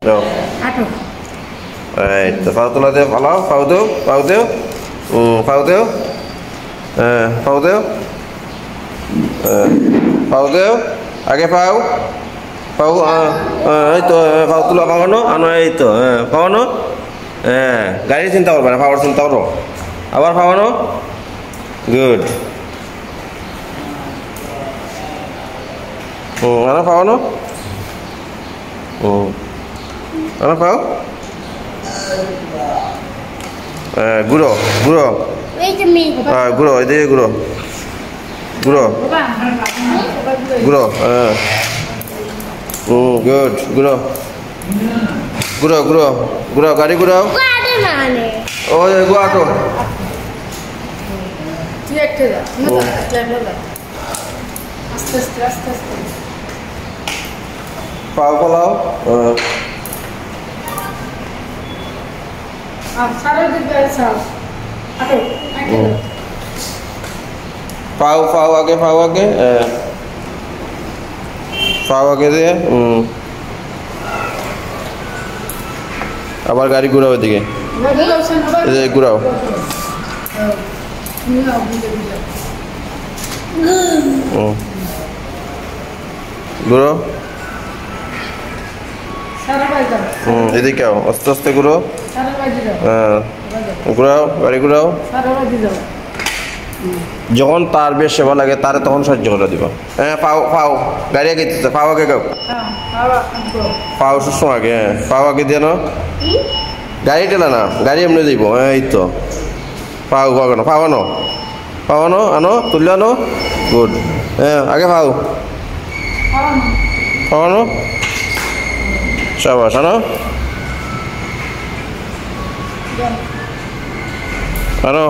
যাও এই তো পাও তোলা দেও ফালাও পাও দেও পাও দেও পাও দেও পাও দেও পাও দেও আগে পাও পাও এই তো পাও তোলা পাওয়ানো আনো এই তো পাওয়ানো গাড়ি চিন্তা করবে না পাওয়ার চিন্তা করো আবার পাওয়ানো গুড আনা পাওয়ানো আনা পাও গুঁড়ো গুঁড়ো গুঁড়ো এদিকে গুঁড়ো গুঁড়ো গুঁড়ো গুড গুঁড়ো গুঁড়ো গুঁড়ো গুঁড়ো গাড়ি গুঁড়াও ওই গুয়াটো পাও পালাও পাও পাও আগে পাও আগে দিয়ে আবার গাড়ি ঘুরাও এদিকে ঘুরাও ঘুরো এদিকে আস্তে আস্তে ঘুরো ঘুরাও গাড়ি ঘুরাও যখন তার বেশ সেবা লাগে তারে তখন সাহায্য করে দিব পাও পাও গাড়ি আগে দিতে পাও আগে গাও পাও সুস্থ আগে পাও আগে দিয়ে না গাড়ি টেলা না গাড়ি এমনি দিব এই তো পাও পাওয়ানো পাওয়ানো পাওয়ানো আনো তুলে আনো গুড আগে পাও পাওয়ানো সাবাস আনো আনো